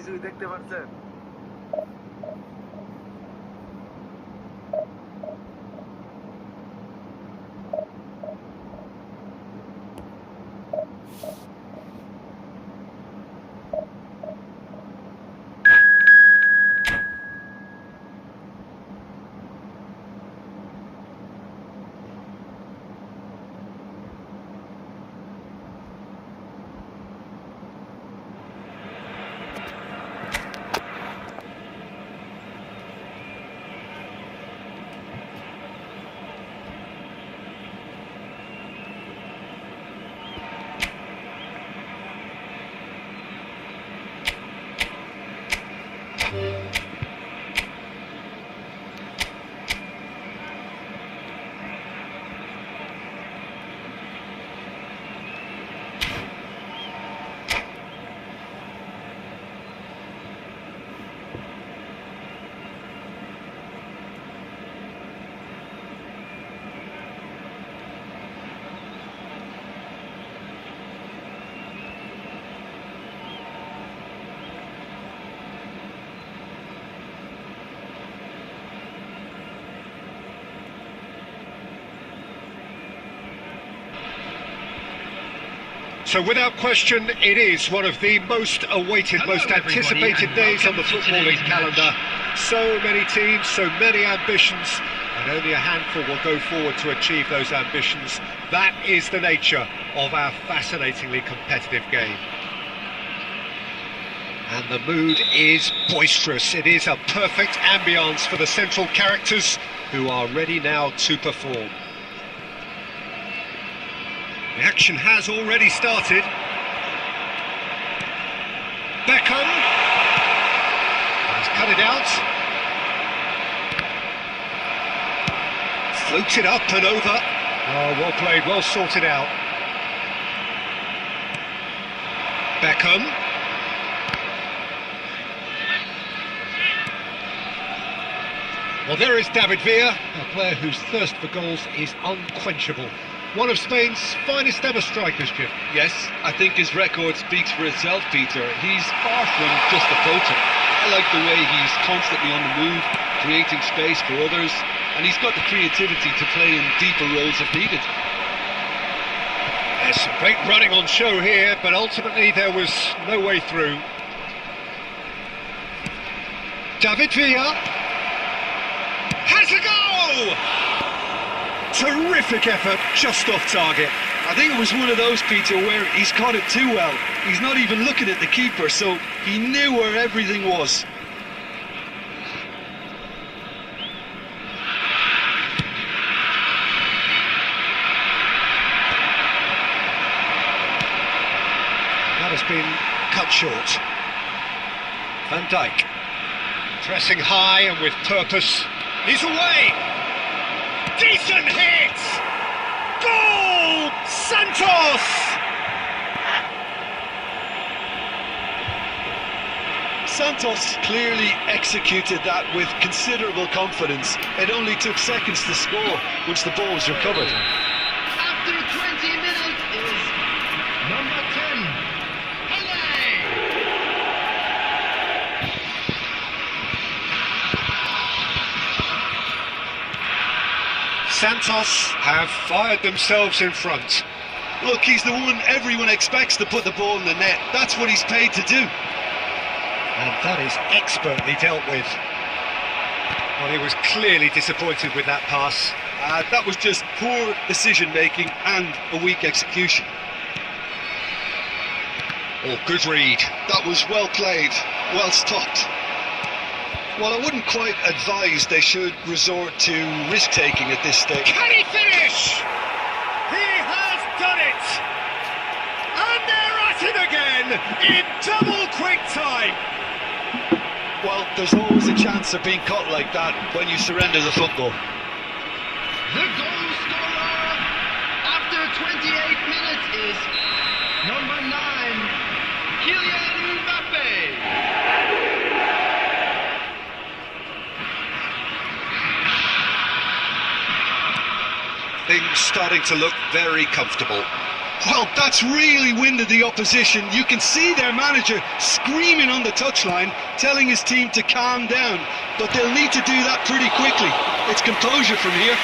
কিছুই দেখতে পাচ্ছেন? So without question, it is one of the most awaited, most anticipated days on the footballing calendar. So many teams, so many ambitions, and only a handful will go forward to achieve those ambitions. That is the nature of our fascinatingly competitive game. And the mood is boisterous. It is a perfect ambience for the central characters who are ready now to perform. The action has already started. Beckham. He's cut it out. Floats it up and over. Oh, well played, well sorted out. Beckham. Well, there is David Villa, a player whose thirst for goals is unquenchable. One of Spain's finest ever strikers, Jim. Yes, I think his record speaks for itself, Peter. He's far from just a poacher. I like the way he's constantly on the move, creating space for others, and he's got the creativity to play in deeper roles if needed. There's some great running on show here, but ultimately there was no way through. David Villa has a goal! Terrific effort, just off target. I think it was one of those, Peter, where he's caught it too well. He's not even looking at the keeper, so he knew where everything was. That has been cut short. Van Dijk, pressing high and with purpose. He's away! Decent hit! Goal! Santos! Santos clearly executed that with considerable confidence. It only took seconds to score once the ball was recovered. After 20 minutes is number 10, Pele! Santos have fired themselves in front. Look, he's the one everyone expects to put the ball in the net. That's what he's paid to do. And that is expertly dealt with. Well, he was clearly disappointed with that pass. That was just poor decision-making and a weak execution. Oh, good read. That was well played, well stopped. Well, I wouldn't quite advise they should resort to risk-taking at this stage. Can he finish? He has done it! And they're at it again in double quick time! Well, there's always a chance of being caught like that when you surrender the football. The goal scorer after 28 minutes is number 9, Kylian Mbappe. Things starting to look very comfortable. Well, that's really winded the opposition. You can see their manager screaming on the touchline, telling his team to calm down. But they'll need to do that pretty quickly. It's composure from here.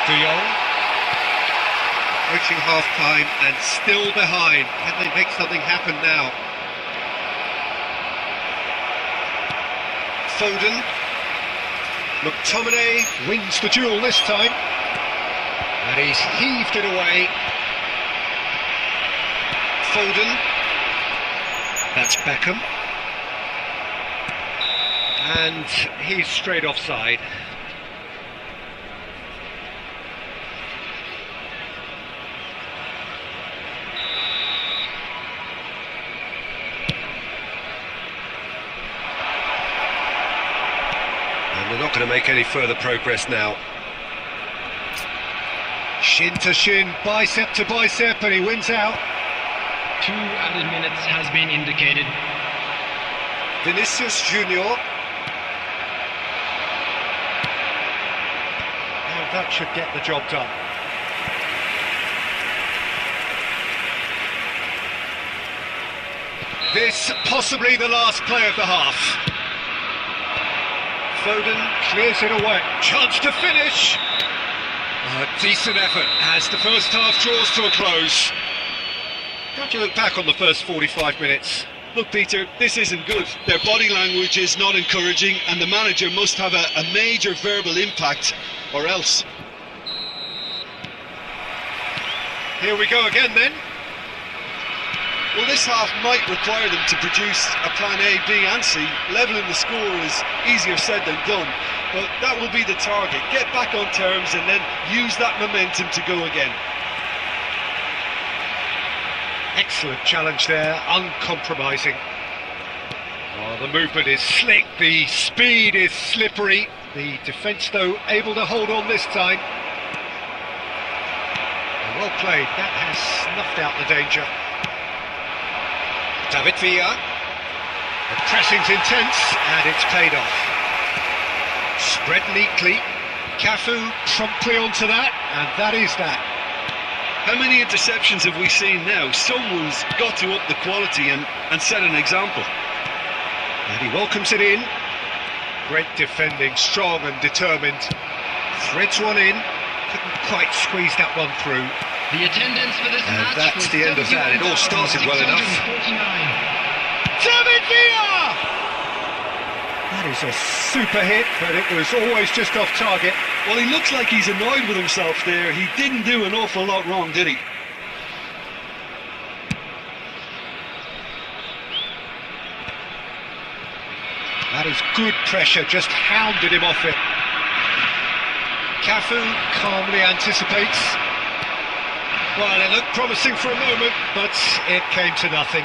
De Jong. Approaching half-time and still behind. Can they make something happen now? Foden. McTominay wins the duel this time. And he's heaved it away. Foden. That's Beckham. And he's straight offside. They're not going to make any further progress now. Shin to shin, bicep to bicep, and he wins out. 2 added minutes has been indicated. Vinicius Junior. Oh, that should get the job done. This possibly the last play of the half. Foden clears it away. Chance to finish. A decent effort as the first half draws to a close. How do you look back on the first 45 minutes? Look, Peter, this isn't good. Their body language is not encouraging, and the manager must have a major verbal impact, or else. Here we go again then. Well, this half might require them to produce a plan A, B and C. Levelling the score is easier said than done, but that will be the target. Get back on terms and then use that momentum to go again. Excellent challenge there, uncompromising. Oh, the movement is slick, the speed is slippery. The defence, though, able to hold on this time. Well played, that has snuffed out the danger. David Villa. The pressing's intense and it's paid off. Spread neatly. Cafu promptly onto that, and that is that. How many interceptions have we seen now? Someone's got to up the quality and set an example. And he welcomes it in. Great defending, strong and determined. Threads one in. Couldn't quite squeeze that one through. The attendance for this And match that's was the end of that. It all started well enough. 71,649. David Villa! That is a super hit, but it was always just off target. Well, he looks like he's annoyed with himself there. He didn't do an awful lot wrong, did he? That is good pressure, just hounded him off it. Cafu calmly anticipates. Well, it looked promising for a moment, but it came to nothing.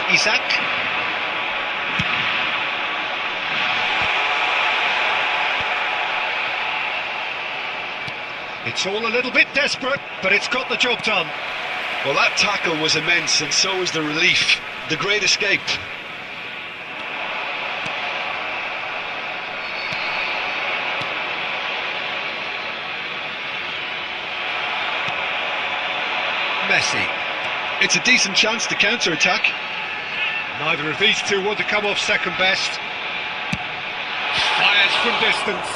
Isaac. It's all a little bit desperate, but it's got the job done. Well, that tackle was immense, and so was the relief. The great escape. Messi. It's a decent chance to counter-attack. Neither of these two want to come off second best. Fires from distance.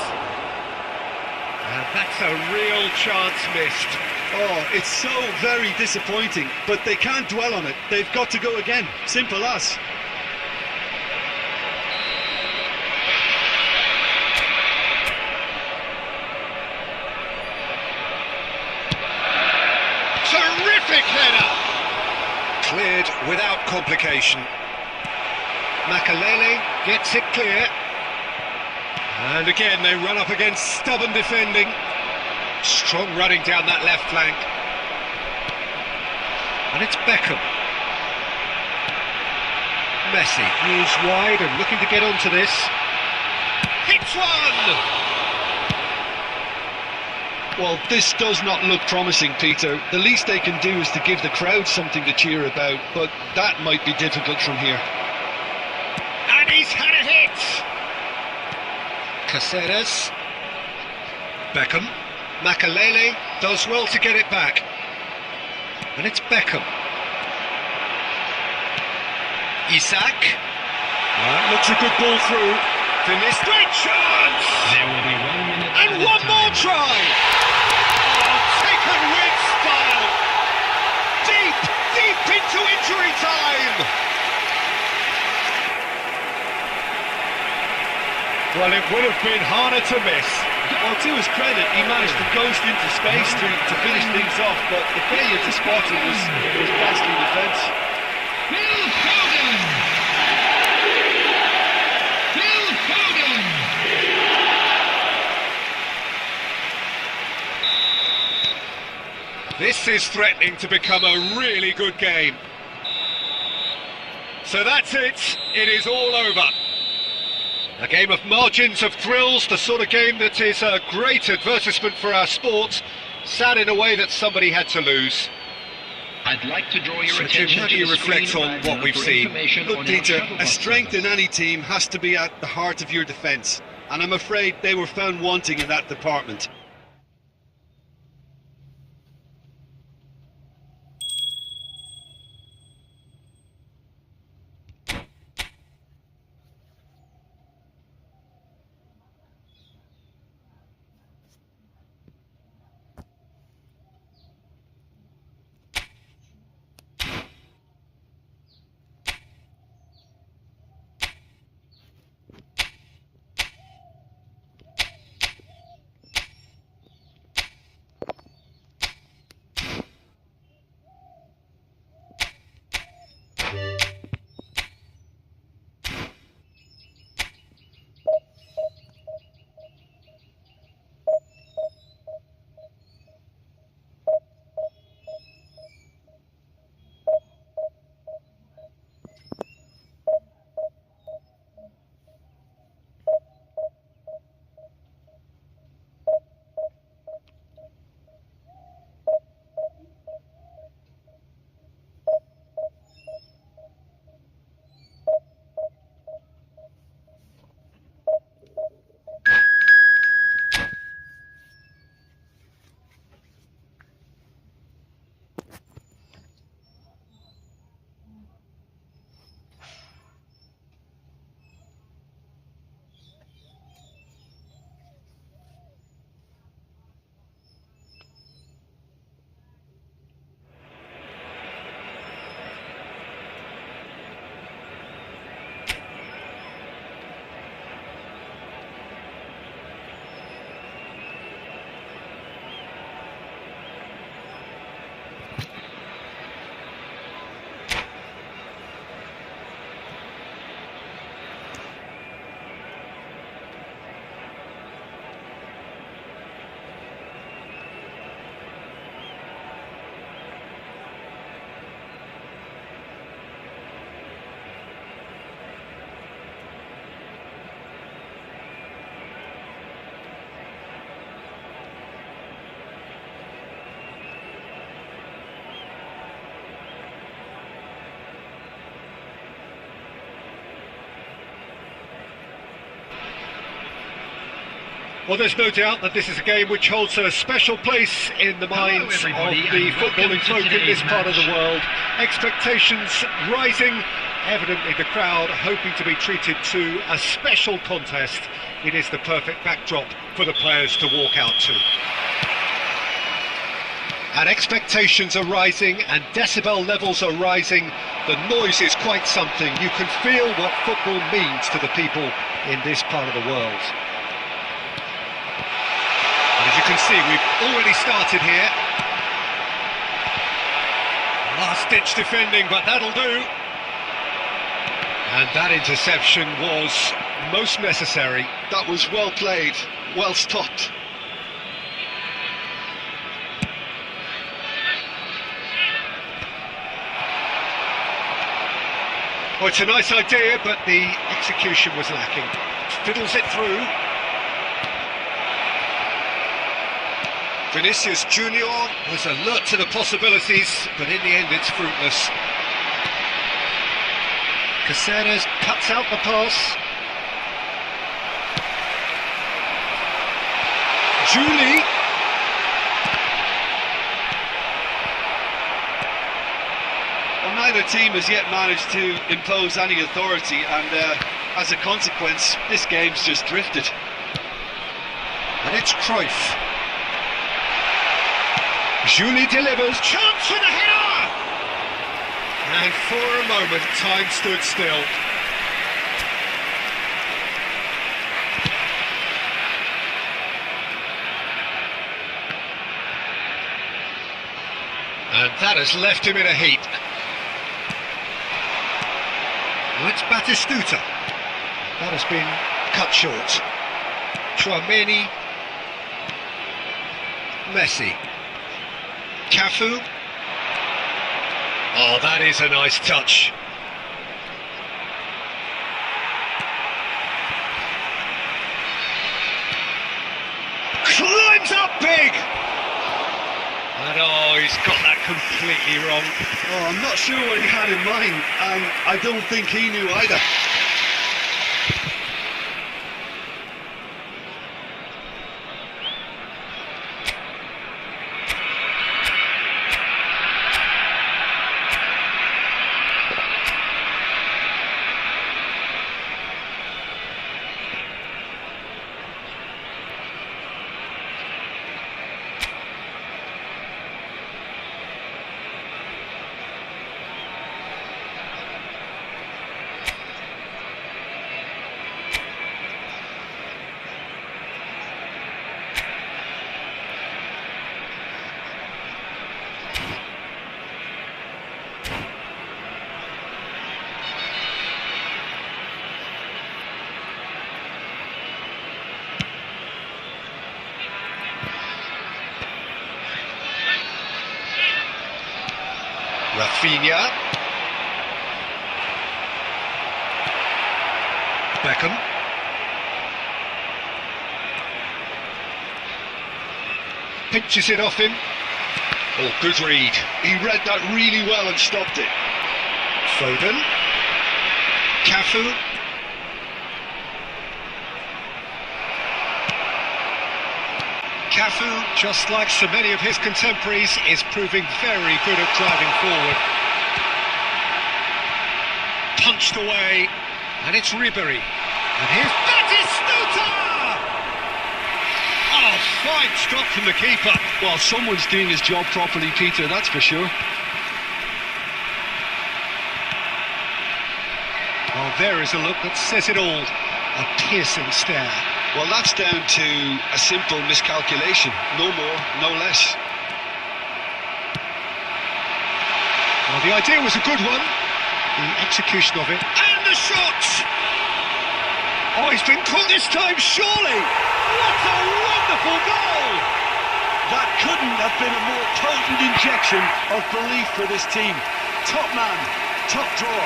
And that's a real chance missed. Oh, it's so very disappointing, but they can't dwell on it. They've got to go again. Simple as. Terrific header! Cleared without complication. Makalele gets it clear. And again they run up against stubborn defending. Strong running down that left flank. And it's Beckham. Messi is wide and looking to get onto this. Hits one! Well, this does not look promising, Peter. The least they can do is to give the crowd something to cheer about, but that might be difficult from here. And he's had a hit! Caceres. Beckham. Makalele does well to get it back. And it's Beckham. Isak. That looks a good ball through. Finished. Great chance! There will be 1 minute. And one more try! Oh, taken with style! Deep, deep into injury time! Well, it would have been harder to miss. Well, to his credit, he managed to ghost into space to finish things off, but the failure to spot it was ghastly defence. Phil Foden! Phil Foden! This is threatening to become a really good game. So that's it. It is all over. A game of margins, of thrills, the sort of game that is a great advertisement for our sport. Sad in a way that somebody had to lose. I'd like to draw your So, Jim, attention how do to you the reflect screen on right what now we've for seen? information Look, on your Peter, shuttle a bus strength in service. any team has to be at the heart of your defence, and I'm afraid they were found wanting in that department. Well, there's no doubt that this is a game which holds a special place in the minds of everybody, the and footballing welcome to folk in this today's part of the match. world. Expectations rising, evidently the crowd hoping to be treated to a special contest. It is the perfect backdrop for the players to walk out to. And expectations are rising and decibel levels are rising. The noise is quite something. You can feel what football means to the people in this part of the world. And as you can see, we've already started here. Last-ditch defending, but that'll do. And that interception was most necessary. That was well played, well stopped. Well, it's a nice idea, but the execution was lacking. Fiddles it through. Vinicius Junior was alert to the possibilities, but in the end it's fruitless. Caceres cuts out the pass. Julie. Well, neither team has yet managed to impose any authority, and as a consequence, this game's just drifted. And it's Cruyff. Julie delivers, chance for the header! And for a moment, time stood still. And that has left him in a heap. Well, it's Batistuta. That has been cut short. Chouameni. Messi. Cafu. Oh, that is a nice touch. Climbs up big! And oh, he's got that completely wrong. Oh, I'm not sure what he had in mind, and I don't think he knew either. Rafinha. Beckham. Pinches it off him. Oh, good read. He read that really well and stopped it. Foden. Cafu. Cafu, just like so many of his contemporaries, is proving very good at driving forward. Punched away, and it's Ribéry. And here's Batistuta! Oh, fine stop from the keeper. Well, someone's doing his job properly, Peter, that's for sure. Well, there is a look that says it all. A piercing stare. Well, that's down to a simple miscalculation. No more, no less. Well, the idea was a good one. The execution of it. And the shot! Oh, he's been caught this time, surely! What a wonderful goal! That couldn't have been a more potent injection of belief for this team. Top man, top draw.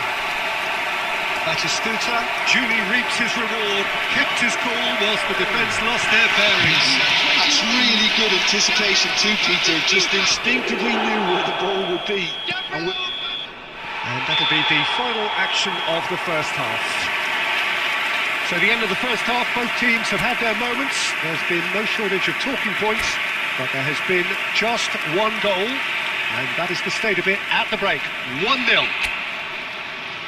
Batistuta, Julie reaps his reward, kept his cool whilst the defence lost their bearings. That's really good anticipation too, Peter. Just instinctively knew where the ball would be. And that'll be the final action of the first half. So the end of the first half, both teams have had their moments. There's been no shortage of talking points, but there has been just one goal, and that is the state of it at the break. 1-0.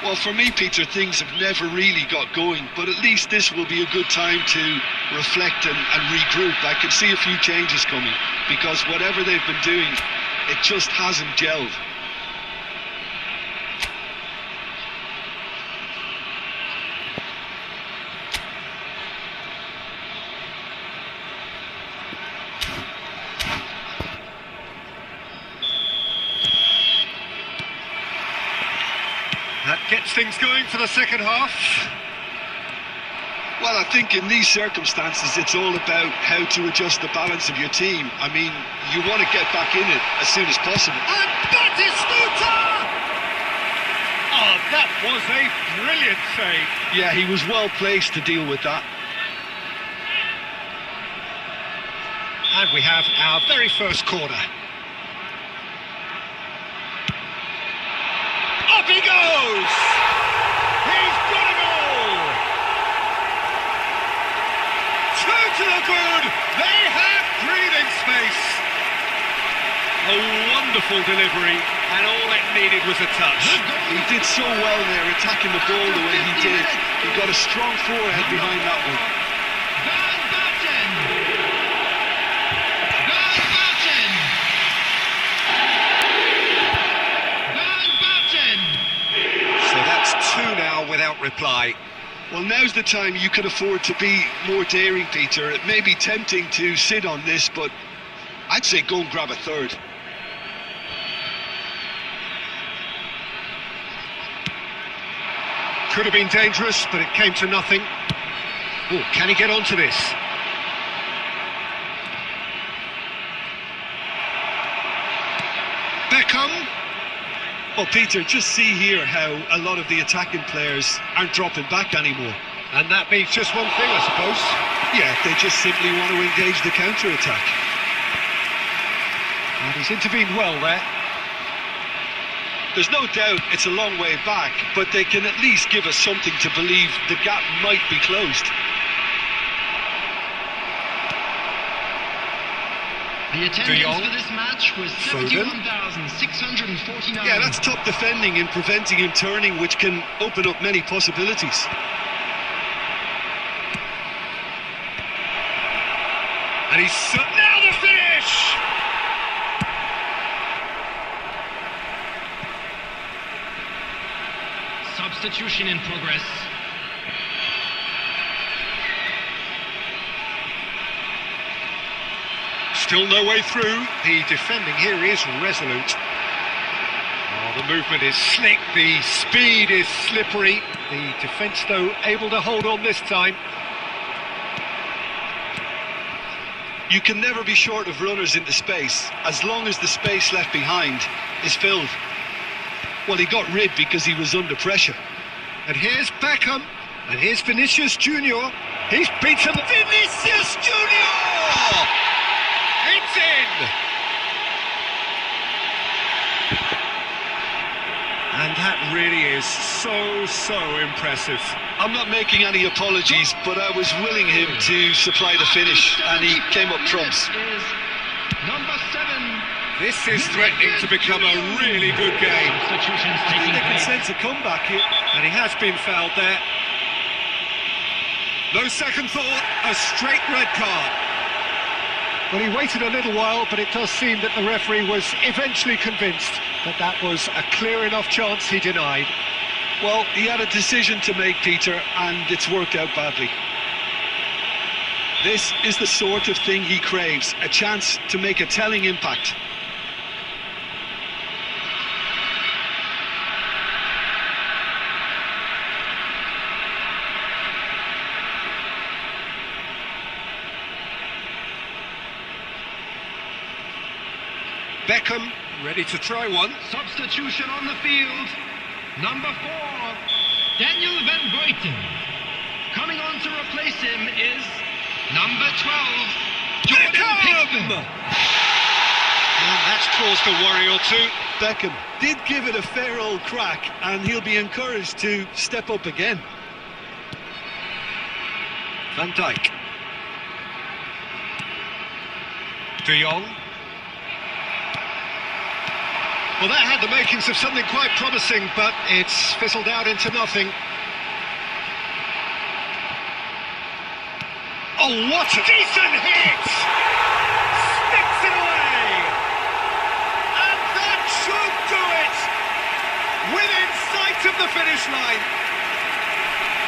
Well, for me, Peter, things have never really got going, but at least this will be a good time to reflect and regroup. I can see a few changes coming, because whatever they've been doing, it just hasn't gelled. That gets things going for the second half. Well, I think in these circumstances, it's all about how to adjust the balance of your team. I mean, you want to get back in it as soon as possible. And Batistuta! Oh, that was a brilliant save. Yeah, he was well placed to deal with that. And we have our very first corner. Up he goes! He's got a goal! Two to the good! They have breathing space! A wonderful delivery, and all it needed was a touch. He did so well there, attacking the ball the way he did. He got a strong forehead behind that one. So that's two now without reply. Well, now's the time you could afford to be more daring, Peter. It may be tempting to sit on this, but I'd say go and grab a third. Could have been dangerous, but it came to nothing. Oh, can he get onto this? Beckham. Well, Peter, just see here how a lot of the attacking players aren't dropping back anymore. And that means just one thing, I suppose. Yeah, they just simply want to engage the counter-attack. And he's intervened well there. There's no doubt it's a long way back, but they can at least give us something to believe the gap might be closed. The attendance for this match was 71,649. Yeah, that's top defending and preventing him turning, which can open up many possibilities. And he's now the finish! Substitution in progress. Still no way through. The defending here is resolute. Oh, the movement is slick, the speed is slippery. The defence, though, able to hold on this time. You can never be short of runners into space, as long as the space left behind is filled. Well, he got rid because he was under pressure. And here's Beckham, and here's Vinicius Junior. He's beaten Vinicius Junior! It's in! And that really is so impressive. I'm not making any apologies, but I was willing him to supply the finish, and he came up trumps. Number 7. This is threatening to become a really good game. Substitutions I taking think they can place. sense a comeback here. And he has been fouled there. No second thought, a straight red card. Well, he waited a little while, but it does seem that the referee was eventually convinced that that was a clear enough chance he denied. Well, he had a decision to make, Peter, and it's worked out badly. This is the sort of thing he craves, a chance to make a telling impact. Beckham, ready to try one. Substitution on the field. Number 4, Daniel van Goyten. Coming on to replace him is number 12, Jordan Beckham! Pickford. And that's caused a worry or two. Beckham did give it a fair old crack, and he'll be encouraged to step up again. Van Dijk. De Jong. Well, that had the makings of something quite promising, but it's fizzled out into nothing. Oh, what a decent hit! Sticks it away! And that should do it! Within sight of the finish line.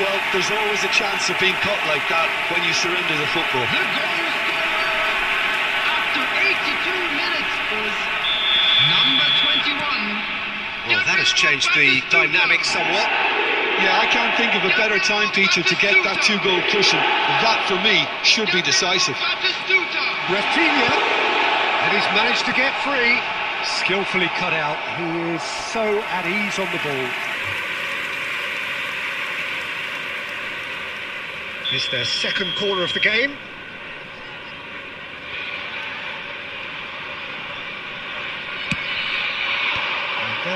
Well, there's always a chance of being caught like that when you surrender the football. The goal scorer after 82 minutes is number 21. Well, that has changed the dynamic somewhat. Yeah, I can't think of a better time, Peter, to get that 2-goal cushion. That, for me, should be decisive. Rafinha, and he's managed to get free. Skillfully cut out. He is so at ease on the ball. It's their second corner of the game.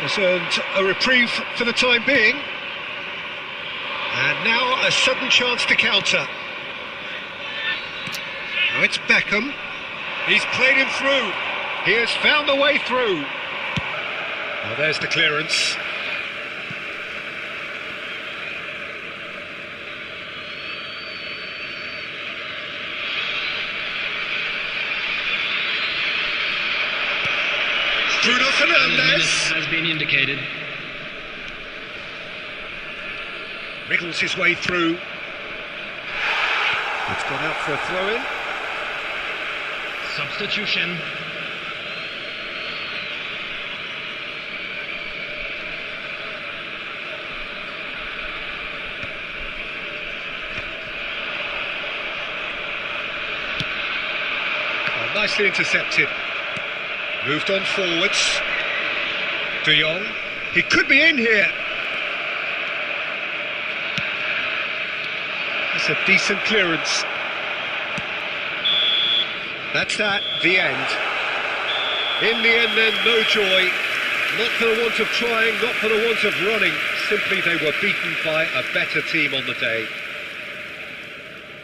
Has earned a reprieve for the time being. And now a sudden chance to counter. Now it's Beckham. He's played him through. He has found a way through. Now there's the clearance. Bruno Fernandes has been indicated. Wriggles his way through. It's gone out for a throw-in. Substitution. Oh, nicely intercepted. Moved on forwards. De Jong. He could be in here. That's a decent clearance. That's that, the end. In the end then, no joy. Not for the want of trying, not for the want of running. Simply they were beaten by a better team on the day.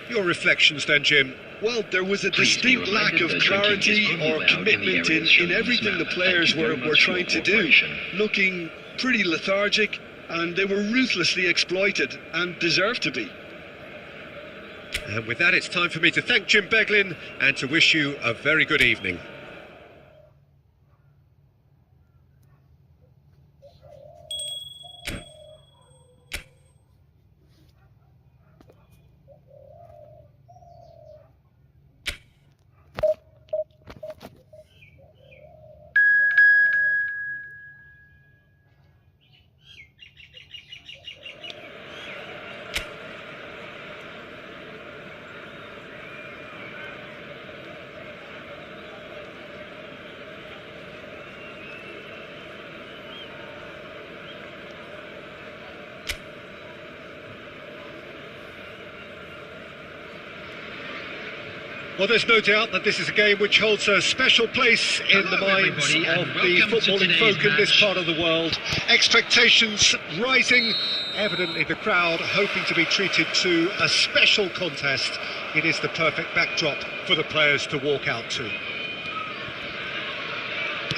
Your reflections then, Jim? Well, there was a distinct lack of clarity or commitment in everything the players were trying to do. Looking pretty lethargic, and they were ruthlessly exploited, and deserved to be. And with that, it's time for me to thank Jim Beglin and to wish you a very good evening. Well, there's no doubt that this is a game which holds a special place in the minds of the footballing folk in this part of the world. Expectations rising, evidently the crowd hoping to be treated to a special contest. It is the perfect backdrop for the players to walk out to.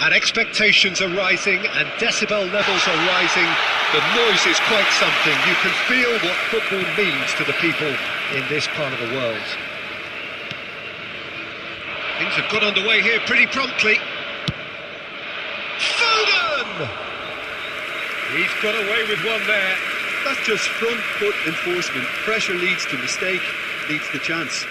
And expectations are rising and decibel levels are rising. The noise is quite something. You can feel what football means to the people in this part of the world. Things have got underway here pretty promptly. Foden! He's got away with one there. That's just front foot enforcement. Pressure leads to mistake, leads to chance.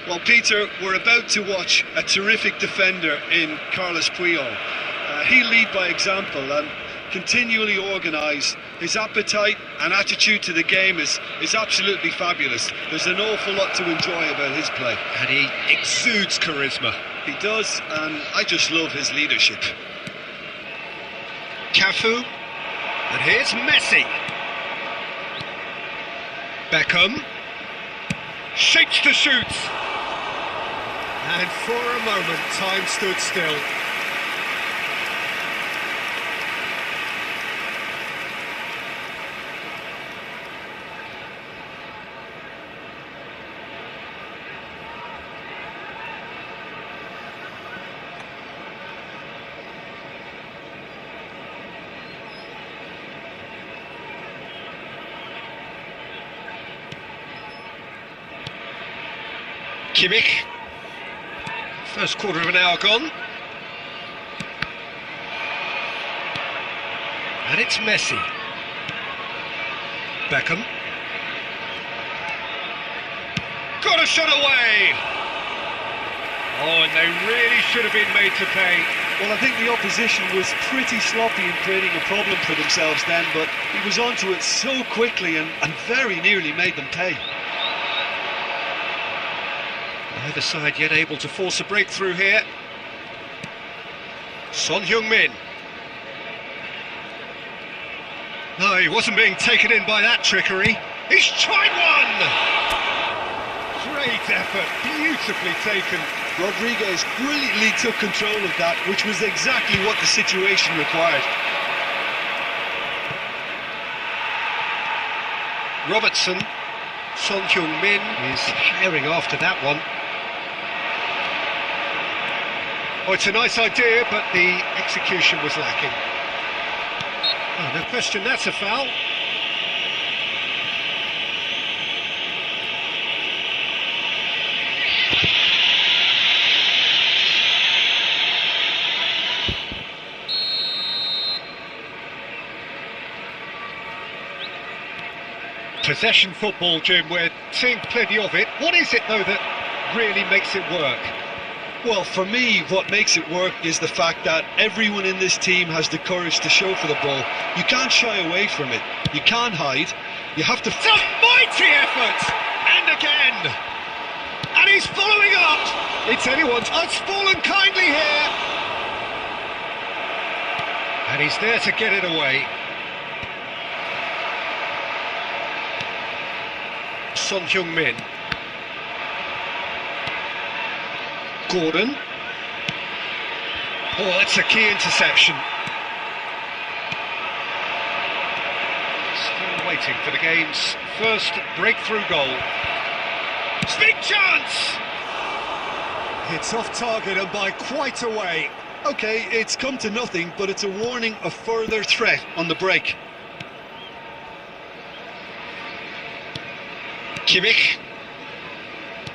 Well, Peter, we're about to watch a terrific defender in Carlos Puyol. He'll lead by example and continually organise. His appetite and attitude to the game is absolutely fabulous. There's an awful lot to enjoy about his play. And he exudes charisma. He does, and I just love his leadership. Cafu. And here's Messi. Beckham. Shakes to shoot. And for a moment, time stood still. Kimmich. First quarter of an hour gone. And it's Messi. Beckham. Got a shot away! Oh, and they really should have been made to pay. Well, I think the opposition was pretty sloppy in creating a problem for themselves then, but he was onto it so quickly and very nearly made them pay. Neither side yet able to force a breakthrough here. Son Heung-min. No, he wasn't being taken in by that trickery. He's tried one! Great effort, beautifully taken. Rodriguez brilliantly took control of that, which was exactly what the situation required. Robertson. Son Heung-min is herring after that one. Oh, it's a nice idea, but the execution was lacking. Oh, no question, that's a foul. Possession football, Jim, we're seeing plenty of it. What is it, though, that really makes it work? Well, for me, what makes it work is the fact that everyone in this team has the courage to show for the ball. You can't shy away from it. You can't hide. You have to... It's a mighty effort! And again! And he's following up! It's anyone's. Oh, it's fallen kindly here! And he's there to get it away. Son Heung-min. Gordon. Oh, that's a key interception. Still waiting for the game's first breakthrough goal. Big chance! It's off target and by quite a way. Okay, it's come to nothing, but it's a warning of further threat on the break. Kimmich.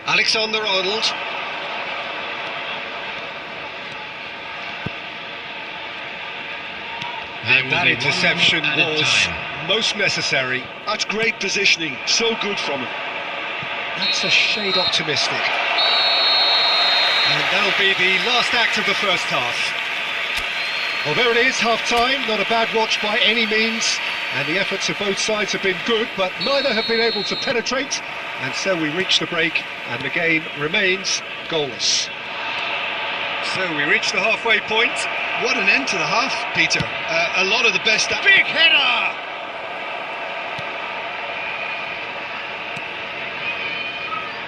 Alexander-Arnold. And that interception was most necessary. That's great positioning, so good from him. That's a shade optimistic. And that'll be the last act of the first half. Well, there it is, half-time. Not a bad watch by any means. And the efforts of both sides have been good, but neither have been able to penetrate. And so we reach the break, and the game remains goalless. So we reach the halfway point. What an end to the half, Peter. A lot of the best... Big header!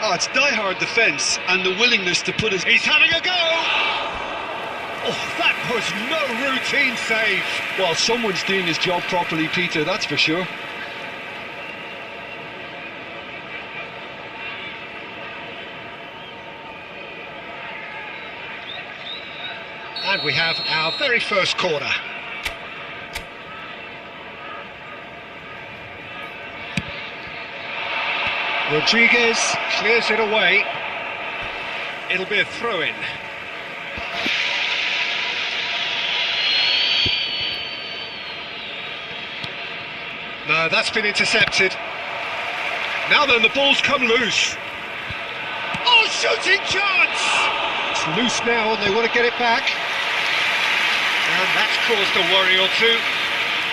Oh, it's die-hard defence and the willingness to put his... He's having a go! Oh, that was no routine save. Well, someone's doing his job properly, Peter, that's for sure. And we have our very first corner. Rodriguez clears it away. It'll be a throw-in. No, that's been intercepted. Now then, the ball's come loose. Oh, shooting chance! It's loose now and they want to get it back. And that's caused a worry or two.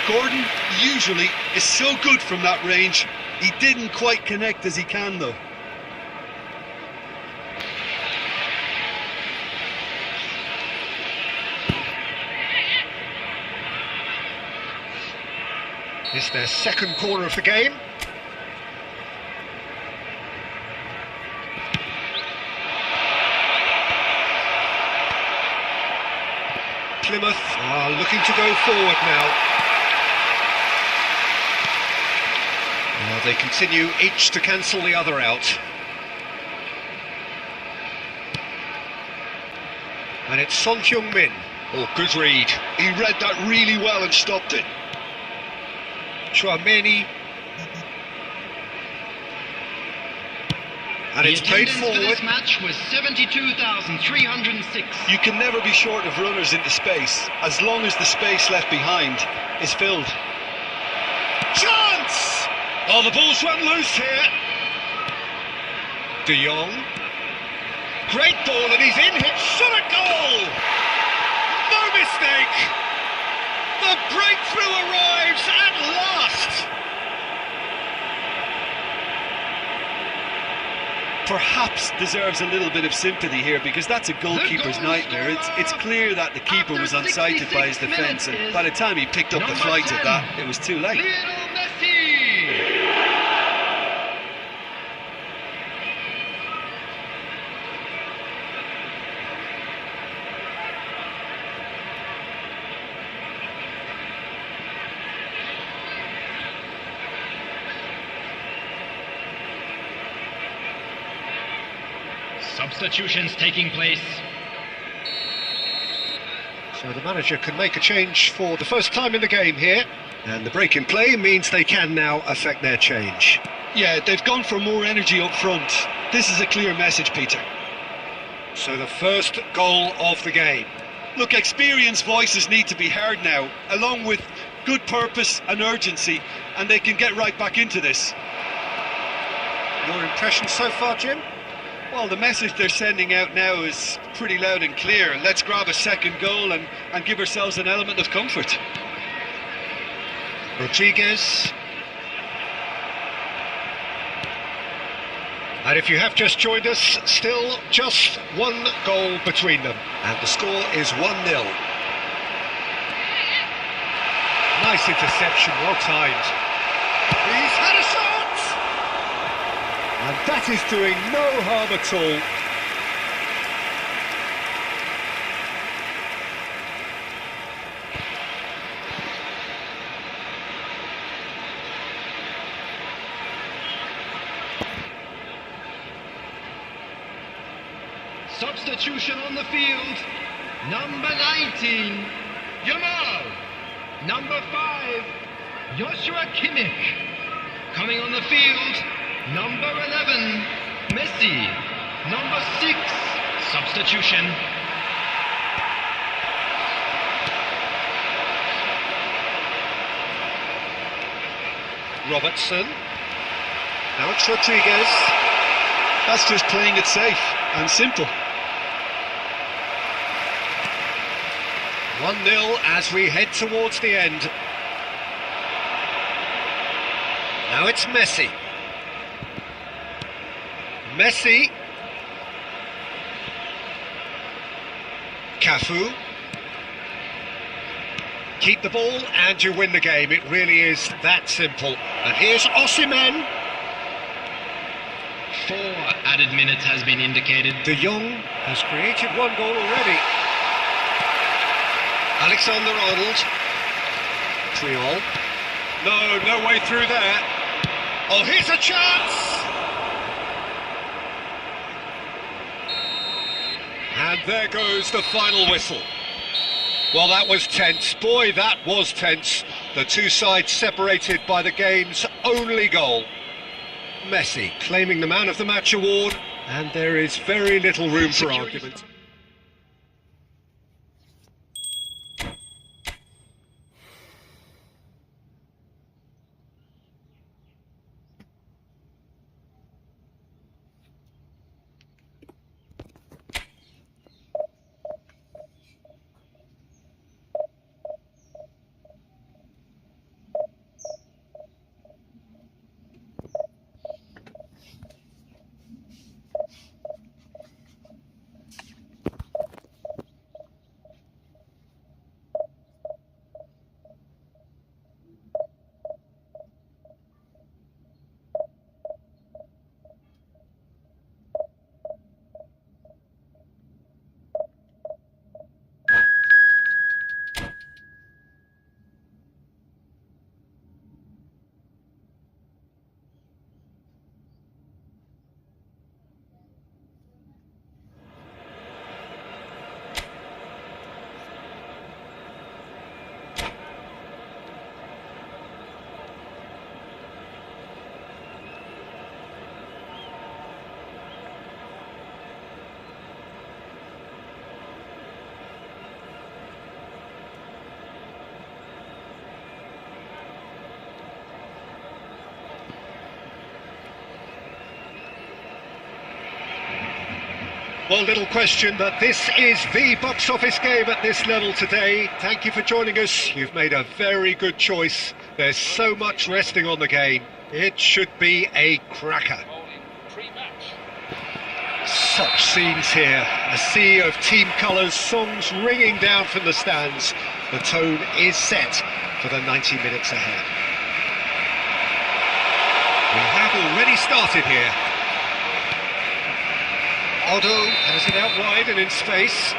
Gordon usually is so good from that range. He didn't quite connect as he can, though. It's their second corner of the game. Plymouth are looking to go forward now. Well, they continue each to cancel the other out. And it's Son Heung-min. Oh, good read. He read that really well and stopped it. Chouameni. And it's played forward. The attendance for this match was 72,306. You can never be short of runners into space, as long as the space left behind is filled. Chance! Oh, the ball's run loose here. De Jong. Great ball, and he's in. Hit, shot a goal! No mistake! The breakthrough arrives at last! perhaps deserves a little bit of sympathy here, because that's a goalkeeper's nightmare. It's clear that the keeper was unsighted by his defence, and by the time he picked up the flight of that, it was too late. Substitutions taking place. So the manager can make a change for the first time in the game here, and the break in play means they can now affect their change. Yeah, they've gone for more energy up front. This is a clear message, Peter. So the first goal of the game. Look, experienced voices need to be heard now, along with good purpose and urgency, and they can get right back into this. Your impression so far, Jim? Well, the message they're sending out now is pretty loud and clear. Let's grab a second goal and give ourselves an element of comfort. Rodriguez. And if you have just joined us, still just one goal between them. And the score is 1-0. Nice interception, well timed. He's had a shot! And that is doing no harm at all. Substitution on the field. Number 19, Jamal. Number 5, Joshua Kimmich. Coming on the field, number 11, Messi. Number 6, substitution. Robertson. Now it's Rodriguez. That's just playing it safe and simple. 1-0 as we head towards the end. Now it's Messi. Messi. Cafu. Keep the ball and you win the game. It really is that simple. And here's Osimhen. 4 added minutes has been indicated. De Jong has created one goal already. Alexander-Arnold. Triol. No way through there. Oh, here's a chance! And there goes the final whistle. Well, that was tense. Boy, that was tense. The two sides separated by the game's only goal. Messi claiming the Man of the Match award, and there is very little room for argument. Well, little question that this is the box office game at this level today. Thank you for joining us. You've made a very good choice. There's so much resting on the game. It should be a cracker. Pre-match. Such scenes here, a sea of team colours, songs ringing down from the stands. The tone is set for the 90 minutes ahead. We have already started here. Otto has it out wide and in space.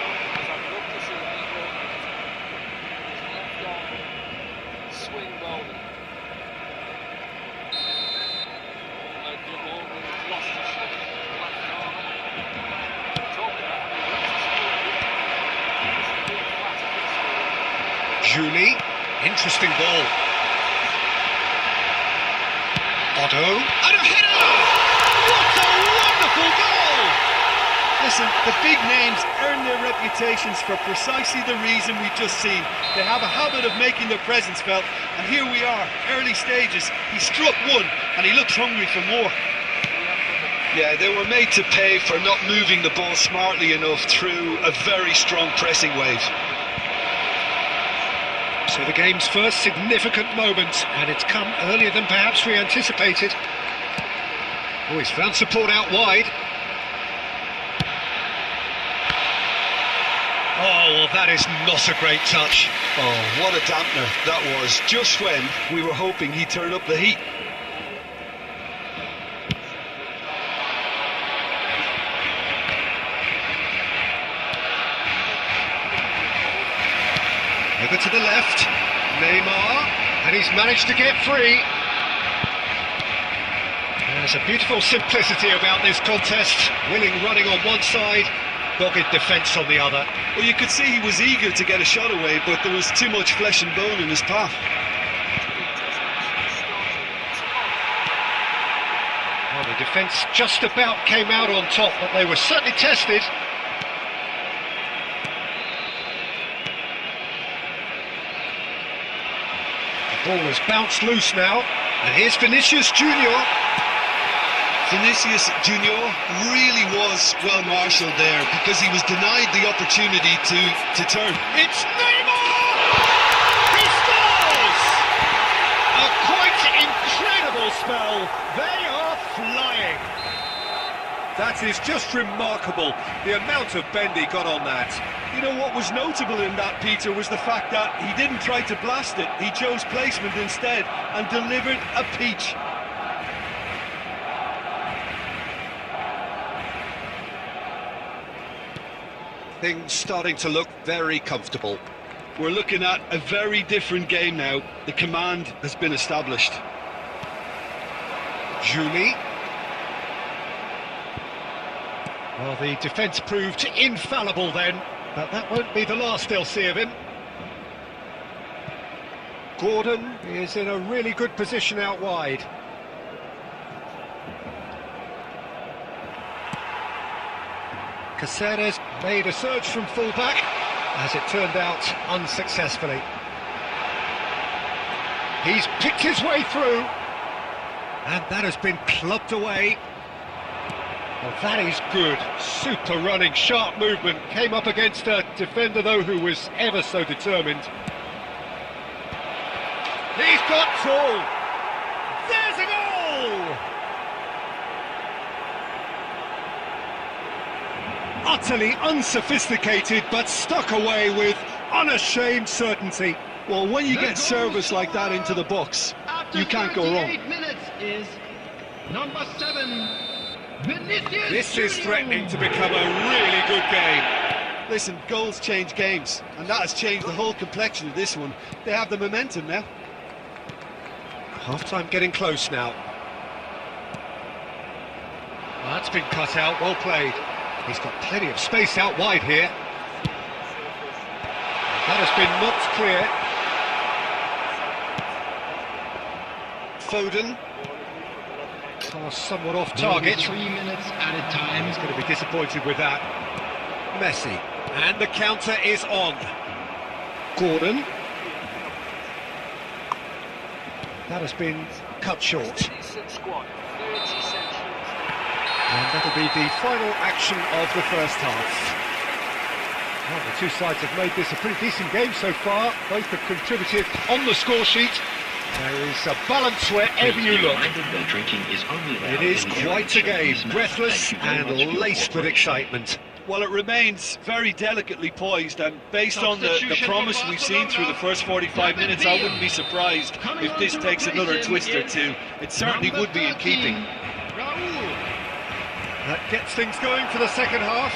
Julie, interesting ball. Otto, and a header! What a wonderful goal! Listen, the big names earn their reputations for precisely the reason we've just seen. They have a habit of making their presence felt, and here we are, early stages. He struck one, and he looks hungry for more. Yeah, they were made to pay for not moving the ball smartly enough through a very strong pressing wave. So the game's first significant moment, and it's come earlier than perhaps we anticipated. Oh, he's found support out wide. Oh, well, that is not a great touch. Oh, what a dampener that was, just when we were hoping he'd turn up the heat. Over to the left, Neymar, and he's managed to get free. There's a beautiful simplicity about this contest. Willing running on one side, dogged defence on the other. Well, you could see he was eager to get a shot away, but there was too much flesh and bone in his path. Well, the defence just about came out on top, but they were certainly tested. The ball has bounced loose now, and here's Vinicius Junior. Vinicius Junior really was well marshalled there because he was denied the opportunity to turn. It's Neymar! He scores! A quite incredible spell. They are flying. That is just remarkable, the amount of bend he got on that. You know what was notable in that, Peter, was the fact that he didn't try to blast it. He chose placement instead and delivered a peach. Things starting to look very comfortable. We're looking at a very different game now. The command has been established. Julie. Well, the defence proved infallible then, but that won't be the last they'll see of him. Gordon is in a really good position out wide. Caceres made a surge from fullback, as it turned out unsuccessfully. He's picked his way through, and that has been clubbed away. Well, that is good. Super running, sharp movement. Came up against a defender, though, who was ever so determined. He's got two. There's a goal! Utterly unsophisticated, but stuck away with unashamed certainty. Well, when you get service like that into the box, you can't go wrong. 38 minutes is number 7. Vinicius This is Junior. threatening to become a really good game. Listen, goals change games, and that has changed the whole complexion of this one. They have the momentum now. Half-time getting close now. Well, that's been cut out, well played. He's got plenty of space out wide here. That has been knocked clear. Foden. Oh, somewhat off target. 3 minutes at a time. He's going to be disappointed with that. Messi. And the counter is on. Gordon. That has been cut short. And that'll be the final action of the first half. Well, the two sides have made this a pretty decent game so far. Both have contributed on the score sheet. There is a balance wherever you look. It is quite a game, breathless and laced with excitement. Well, it remains very delicately poised, and based on the promise we've seen through the first 45 minutes, I wouldn't be surprised if this takes another twist or two. It certainly would be in keeping. That gets things going for the second half.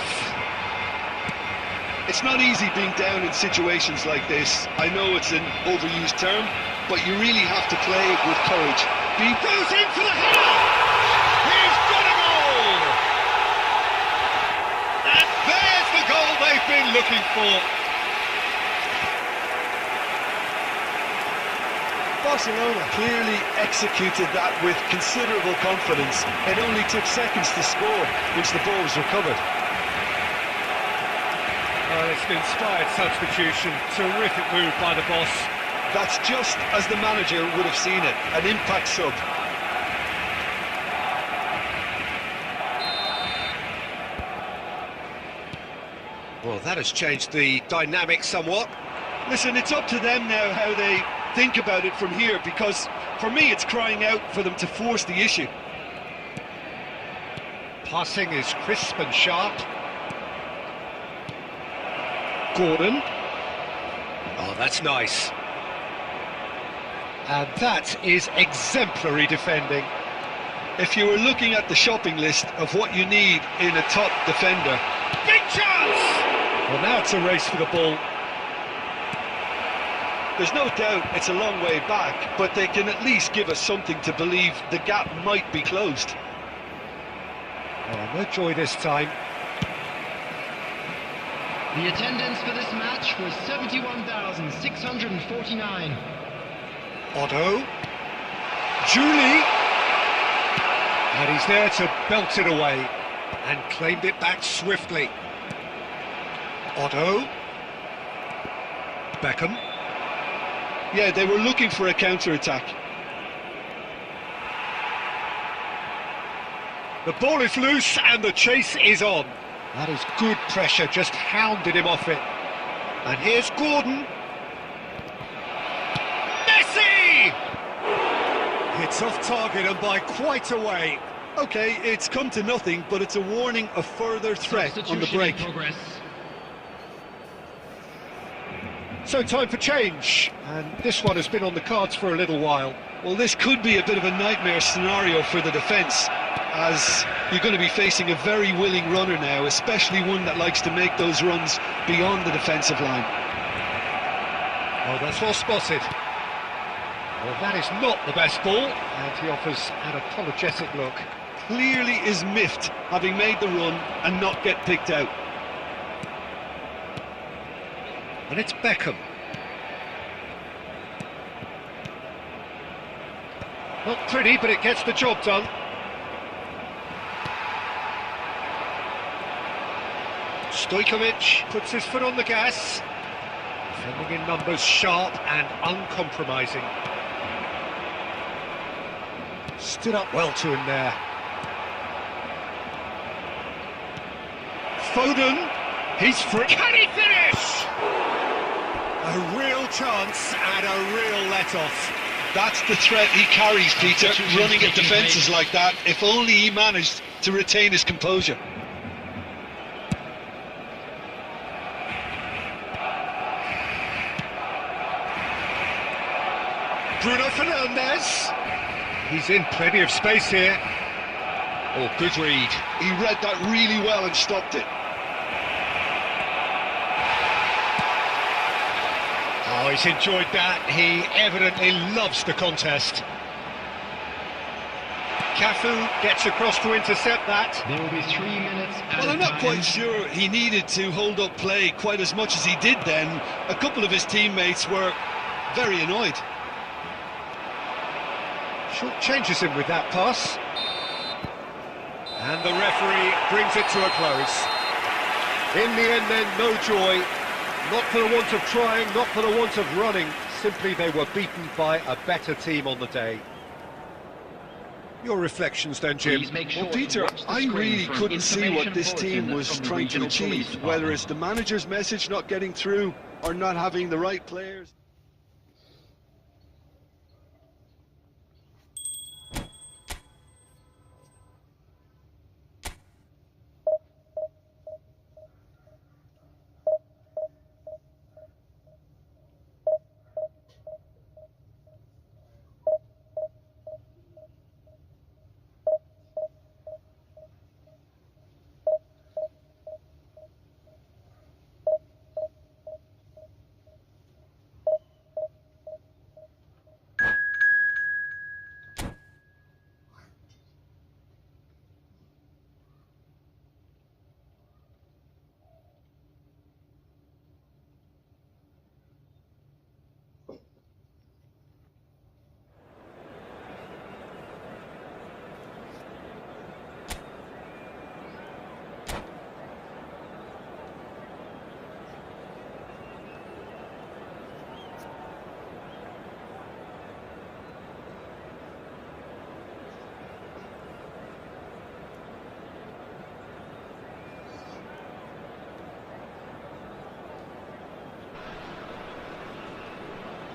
It's not easy being down in situations like this. I know it's an overused term, but you really have to play it with courage. He goes in for the header! He's got a goal! And there's the goal they've been looking for. Barcelona clearly executed that with considerable confidence. It only took seconds to score once the ball was recovered. Well, it's an inspired substitution. Terrific move by the boss. That's just as the manager would have seen it, an impact sub. Well, that has changed the dynamic somewhat. Listen, it's up to them now how they think about it from here, because for me it's crying out for them to force the issue. Passing is crisp and sharp. Gordon. Oh, that's nice. And that is exemplary defending. If you were looking at the shopping list of what you need in a top defender... Big chance! Well, now it's a race for the ball. There's no doubt it's a long way back, but they can at least give us something to believe the gap might be closed. Oh, no joy this time. The attendance for this match was 71,649. Otto. Julie. And he's there to belt it away and claimed it back swiftly. Otto. Beckham. Yeah, they were looking for a counter-attack. The ball is loose and the chase is on. That is good pressure, just hounded him off it. And here's Gordon. Messi! It's off target and by quite a way. Okay, it's come to nothing, but it's a warning of further threat on the break. So time for change, and this one has been on the cards for a little while. Well, this could be a bit of a nightmare scenario for the defence, as you're going to be facing a very willing runner now, especially one that likes to make those runs beyond the defensive line. Oh, that's well spotted. Well, that is not the best ball, and he offers an apologetic look. Clearly is miffed, having made the run and not get picked out. And it's Beckham. Not pretty, but it gets the job done. Stojkovic puts his foot on the gas. Defending in numbers, sharp and uncompromising. Stood up well to him there. Foden, he's free. Can he finish? A real chance and a real let-off. That's the threat he carries, Peter, running at defences like that. If only he managed to retain his composure. Bruno Fernandes. He's in plenty of space here. Oh, good read. He read that really well and stopped it. Oh, he's enjoyed that. He evidently loves the contest. Cafu gets across to intercept that. There will be 3 minutes. Well, I'm not quite sure he needed to hold up play quite as much as he did then. A couple of his teammates were very annoyed. Short changes him with that pass. And the referee brings it to a close. In the end then, no joy. Not for the want of trying, not for the want of running. Simply they were beaten by a better team on the day. Your reflections then, Jim? Well, Peter, I really couldn't see what this team was trying to achieve. Whether it's the manager's message not getting through or not having the right players.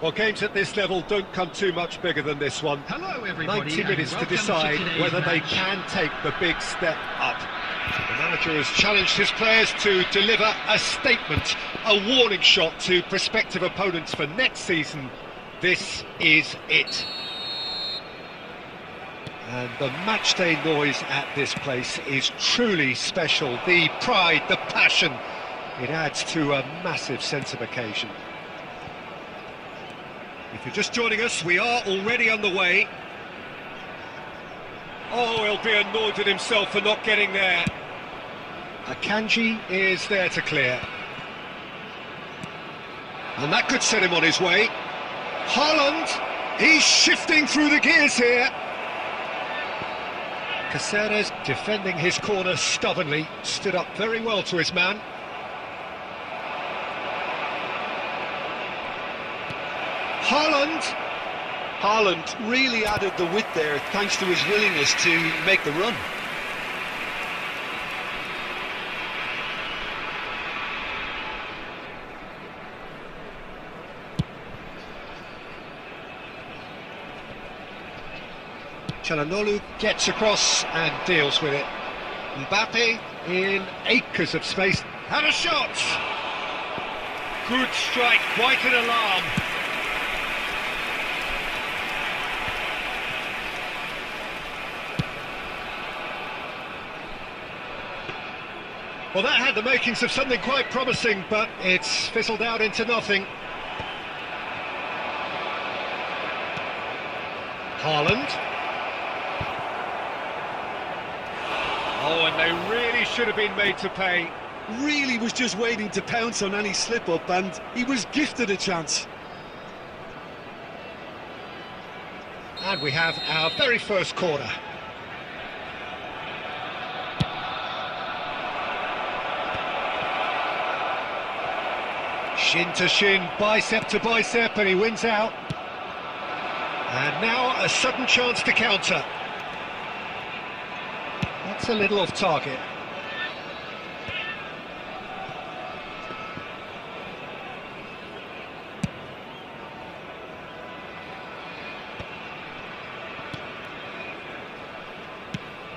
Well, games at this level don't come too much bigger than this one. Hello, everybody. 90 minutes to decide whether they can take the big step up. The manager has challenged his players to deliver a statement, a warning shot to prospective opponents for next season. This is it. And the matchday noise at this place is truly special. The pride, the passion, it adds to a massive sense of occasion. If you're just joining us, we are already underway. Oh, he'll be annoyed with himself for not getting there. Akanji is there to clear. And that could set him on his way. Haaland, he's shifting through the gears here. Caceres defending his corner stubbornly, stood up very well to his man. Haaland really added the width there thanks to his willingness to make the run. Çalhanoğlu gets across and deals with it. Mbappe in acres of space. Had a shot! Good strike, quite an alarm. Well, that had the makings of something quite promising, but it's fizzled out into nothing. Haaland. Oh, and they really should have been made to pay. Really was just waiting to pounce on any slip-up, and he was gifted a chance. And we have our very first corner. Shin to shin, bicep to bicep, and he wins out. And now a sudden chance to counter. That's a little off target.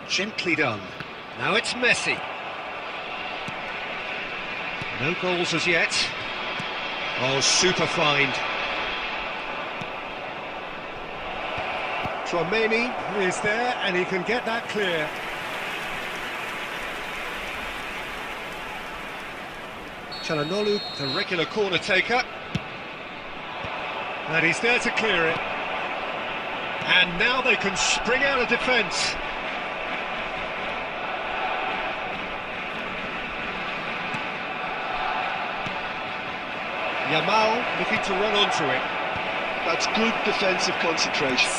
Gently done. Now it's Messi. No goals as yet. Oh, super find. Tchouaméni is there and he can get that clear. Çalhanoğlu, the regular corner taker. And he's there to clear it. And now they can spring out of defence. Yamal looking to run onto it. That's good defensive concentration.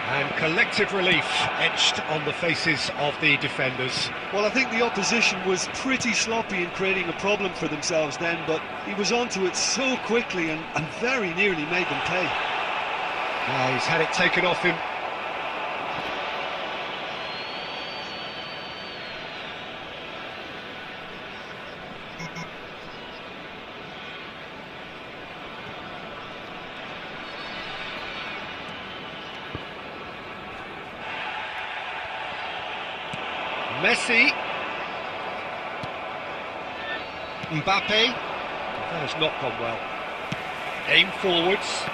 And collective relief etched on the faces of the defenders. Well, I think the opposition was pretty sloppy in creating a problem for themselves then, but he was onto it so quickly and very nearly made them pay. Now he's had it taken off him. Messi. Mbappe. That has not gone well. Aim forwards.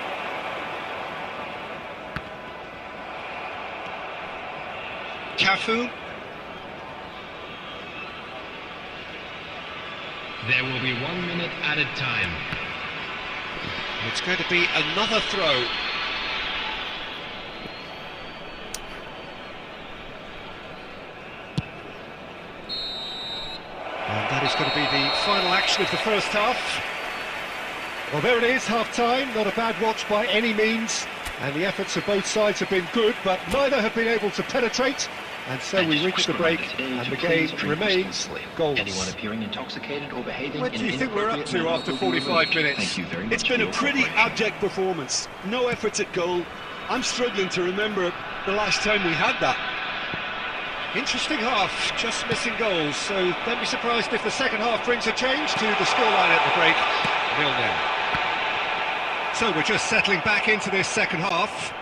Cafu. There will be 1 minute added time. It's going to be another throw. And that is going to be the final action of the first half. Well, there it is, half-time. Not a bad watch by any means. And the efforts of both sides have been good, but neither have been able to penetrate. And so we reach the break, and the game remains goalless. Anyone appearing intoxicated or behaving What do you think we're up to after 45 minutes? Thank you very much. It's been a pretty abject performance. No efforts at goal. I'm struggling to remember the last time we had that. Interesting half, just missing goals, so don't be surprised if the second half brings a change to the scoreline at the break. 0-0. So we're just settling back into this second half.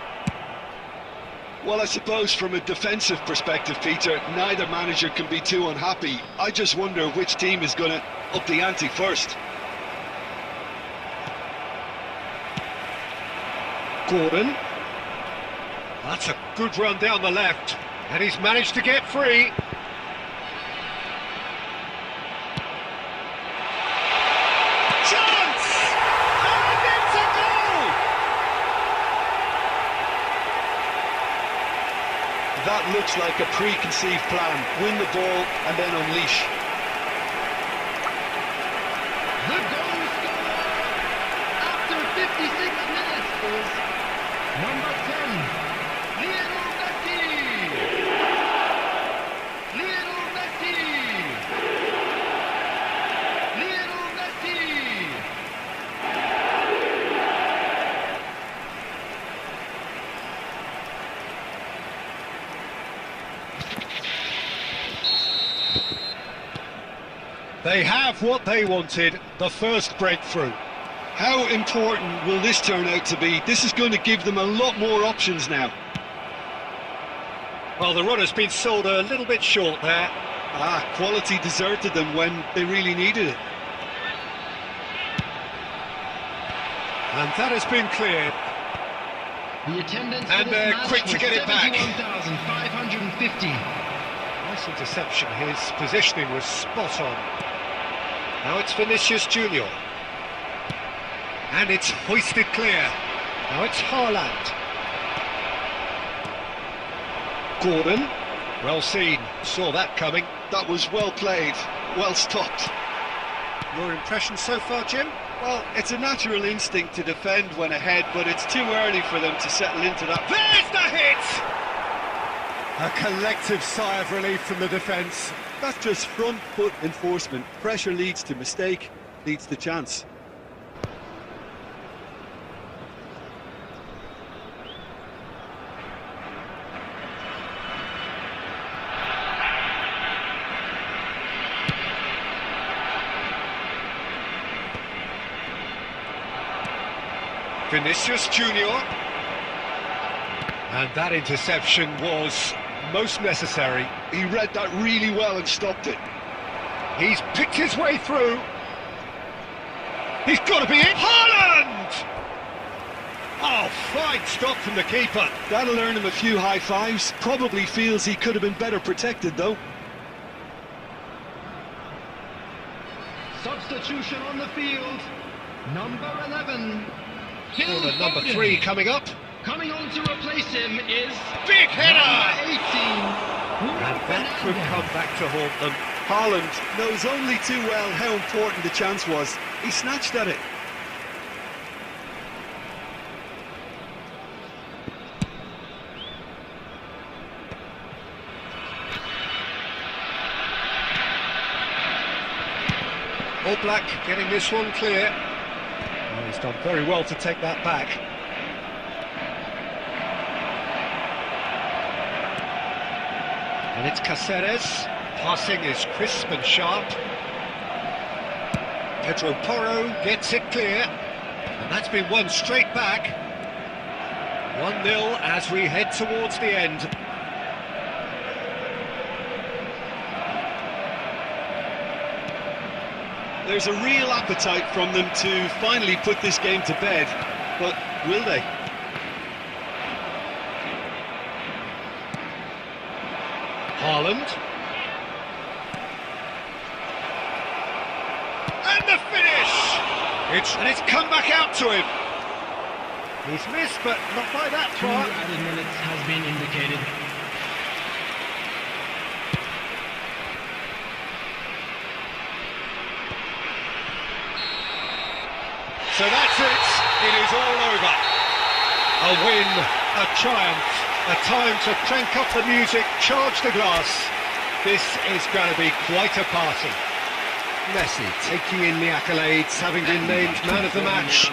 Well, I suppose from a defensive perspective, Peter, neither manager can be too unhappy. I just wonder which team is going to up the ante first. Gordon. That's a good run down the left. And he's managed to get free. Chance! And it's a goal! That looks like a preconceived plan. Win the ball and then unleash. The goal scorer after 56 minutes is number 10. Lionel Messi! Lionel Messi! Lionel Messi! They have what they wanted, the first breakthrough. How important will this turn out to be? This is going to give them a lot more options now. Well, the run has been sold a little bit short there. Quality deserted them when they really needed it. And that has been cleared. The attendance And for this they're match quick to was get it back. 71,550. Nice interception, his positioning was spot on. Now it's Vinicius Junior. And it's hoisted clear. Now it's Haaland. Gordon. Well seen, saw that coming. That was well played, well stopped. Your impression so far, Jim? Well, it's a natural instinct to defend when ahead, but it's too early for them to settle into that. There's the hit! A collective sigh of relief from the defence. That's just front foot enforcement. Pressure leads to mistake, leads to chance. Vinicius Junior. And that interception was most necessary. He read that really well and stopped it. He's picked his way through. He's got to be in. Haaland! Oh, fine stop from the keeper. That'll earn him a few high fives. Probably feels he could have been better protected, though. Substitution on the field. Number 11. Corner number 3 coming up. Coming on to replace him is Big header! number 18. And that could come back to haunt them. Haaland knows only too well how important the chance was. He snatched at it. All Black getting this one clear. Oh, he's done very well to take that back. And it's Caceres. Passing is crisp and sharp. Pedro Porro gets it clear. And that's been won straight back. 1-0 as we head towards the end. There's a real appetite from them to finally put this game to bed, but will they? Haaland. And the finish! And it's come back out to him. He's missed, but not by that 2 far. added minutes has been indicated. So that's it. It is all over. A win, a triumph, a time to crank up the music, charge the glass. This is going to be quite a party. Messi taking in the accolades, having been named man of the match.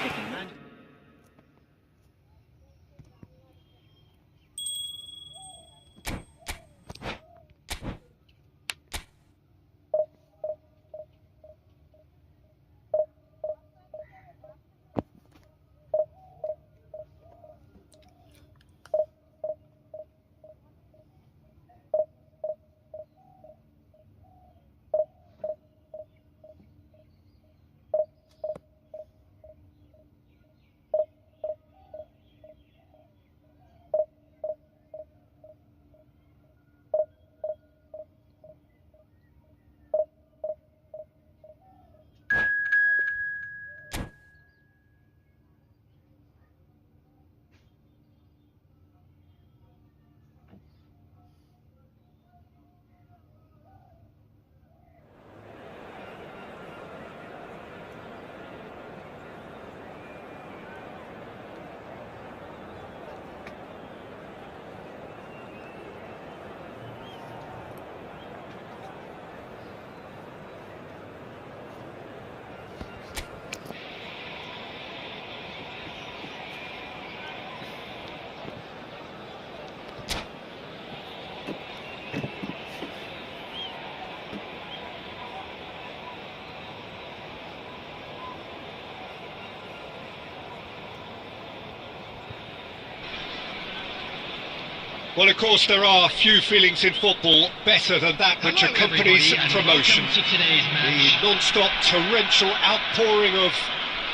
Well, of course, there are few feelings in football better than that which Hello, accompanies everybody, and promotion. welcome to today's The match. non-stop torrential outpouring of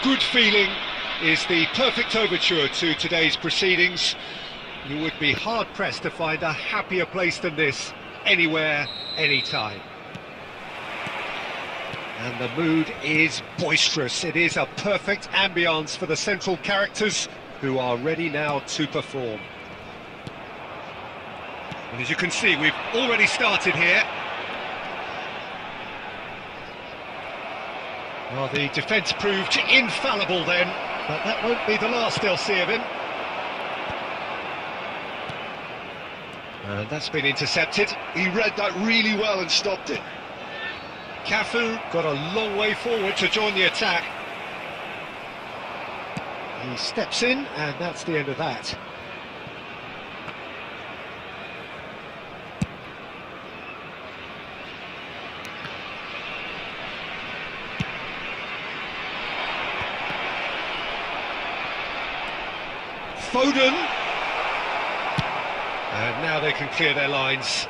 good feeling is the perfect overture to today's proceedings. You would be hard-pressed to find a happier place than this, anywhere, anytime. And the mood is boisterous. It is a perfect ambience for the central characters who are ready now to perform. And as you can see, we've already started here. Well, the defence proved infallible then, but that won't be the last they'll see of him. And that's been intercepted. He read that really well and stopped it. Cafu got a long way forward to join the attack. He steps in, and that's the end of that. Foden. And now they can clear their lines.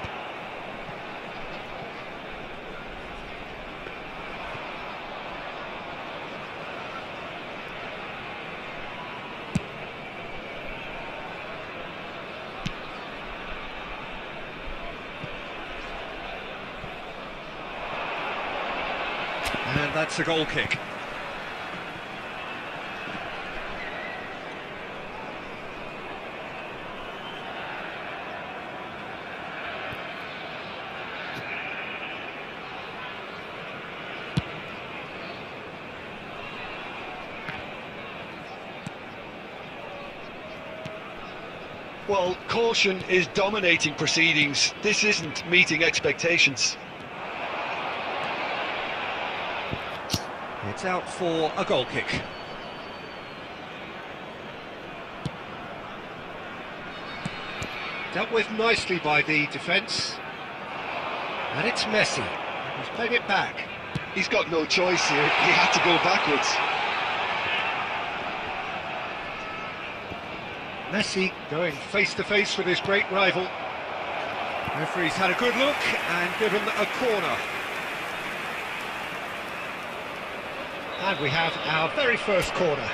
And that's a goal kick. Well, caution is dominating proceedings. This isn't meeting expectations. It's out for a goal kick. Dealt with nicely by the defence. And it's Messi. He's played it back. He's got no choice here. He had to go backwards. Messi going face-to-face with his great rival. Referee's had a good look and given a corner. And we have our very first corner.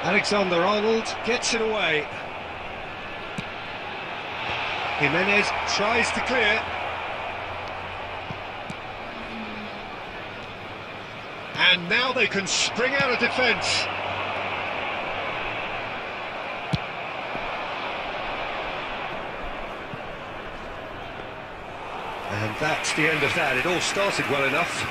Alexander-Arnold gets it away. Jimenez tries to clear. And now they can spring out of defence. And that's the end of that. It all started well enough.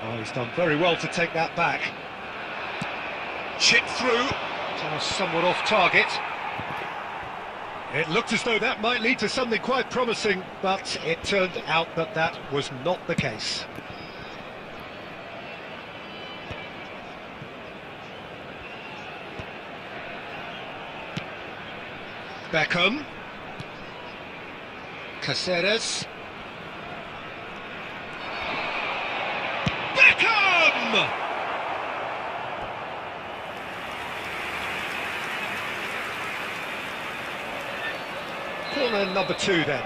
Oh, he's done very well to take that back. Chip through. Somewhat off target. It looked as though that might lead to something quite promising, but it turned out that that was not the case. Beckham. Caceres. Beckham! Corner number 2 then.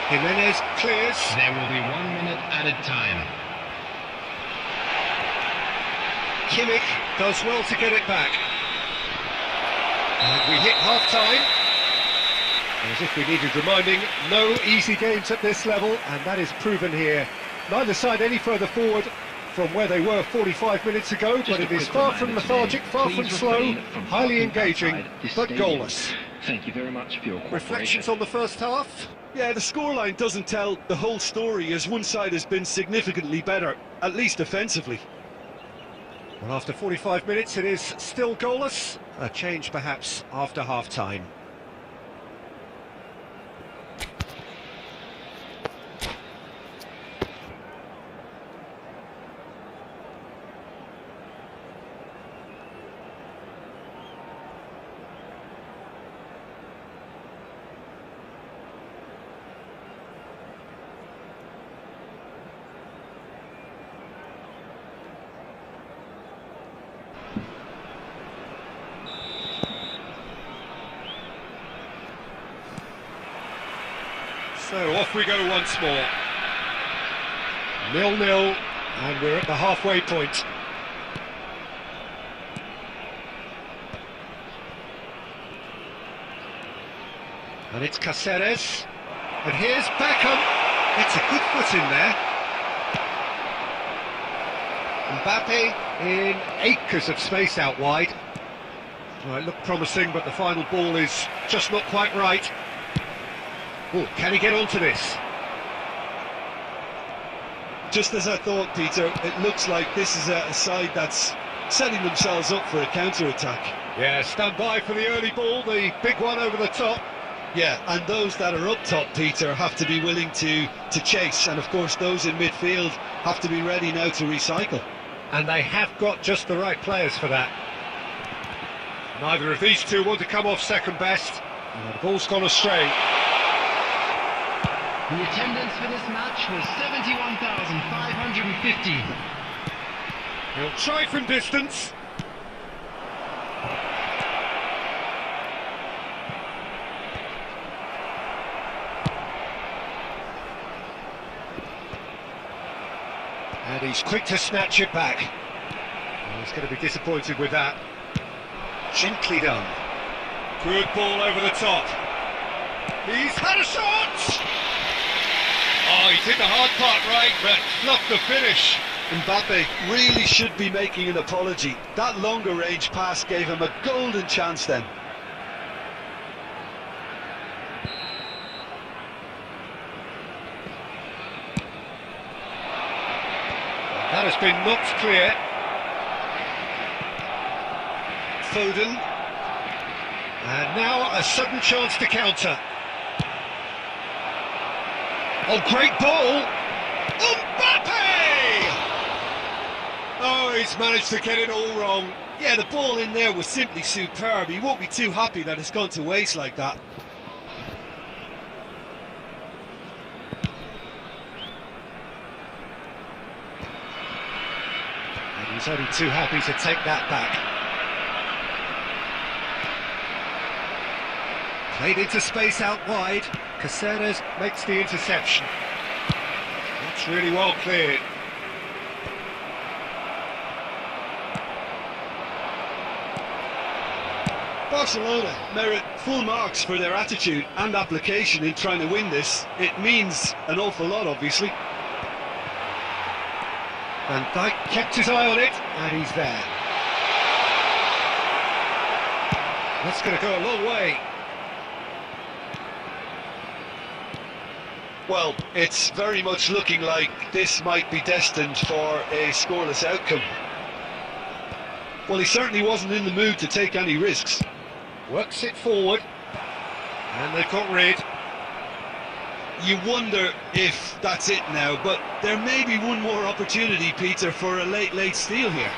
Jimenez clears. There will be 1 minute added time. Kimmich does well to get it back. And we hit half-time. As if we needed reminding, no easy games at this level, and that is proven here. Neither side any further forward from where they were 45 minutes ago, but it is far from lethargic, far from slow, highly engaging, but goalless. Thank you very much for your cooperation. Reflections on the first half? Yeah, the scoreline doesn't tell the whole story, as one side has been significantly better, at least offensively. Well, after 45 minutes it is still goalless. A change perhaps after half-time. So off we go once more. 0-0, and we're at the halfway point. And it's Caceres. And here's Beckham. It's a good foot in there. Mbappe in acres of space out wide. Well, it looked promising, but the final ball is just not quite right. Oh, can he get onto this? Just as I thought, Peter, it looks like this is a side that's setting themselves up for a counter-attack. Yeah, stand by for the early ball, the big one over the top. Yeah, and those that are up top, Peter, have to be willing to chase, and of course those in midfield have to be ready now to recycle. And they have got just the right players for that. Neither of these two want to come off second best. And the ball's gone astray. The attendance for this match was 71,550. He'll try from distance. And he's quick to snatch it back. Oh, he's going to be disappointed with that. Gently done. Good ball over the top. He's had a shot! Oh, he did the hard part right, but fluffed the finish. Mbappe really should be making an apology. That longer range pass gave him a golden chance then. That has been knocked clear. Foden. And now a sudden chance to counter. Oh, great ball! Mbappe! Oh, he's managed to get it all wrong. Yeah, the ball in there was simply superb. He won't be too happy that it's gone to waste like that. And he's only too happy to take that back. Played into space out wide. Caceres makes the interception. That's really well cleared. Barcelona merit full marks for their attitude and application in trying to win this. It means an awful lot, obviously. Van Dijk kept his eye on it, and he's there. That's going to go a long way. Well, it's very much looking like this might be destined for a scoreless outcome. Well, he certainly wasn't in the mood to take any risks. Works it forward, and they've got rid. You wonder if that's it now, but there may be one more opportunity, Peter, for a late steal here.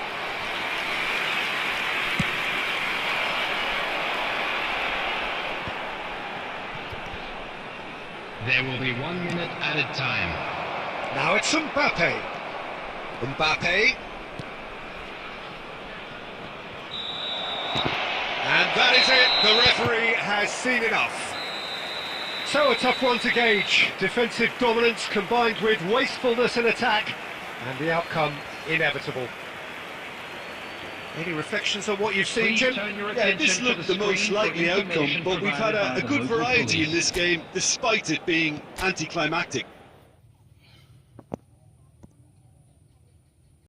There will be 1 minute added time. Now it's Mbappe. Mbappe. And that is it. The referee has seen enough. So a tough one to gauge. Defensive dominance combined with wastefulness in attack, and the outcome inevitable. Any reflections on what you've seen, Jim? Yeah, this looked the most likely outcome, but we've had a good variety in this game, despite it being anticlimactic.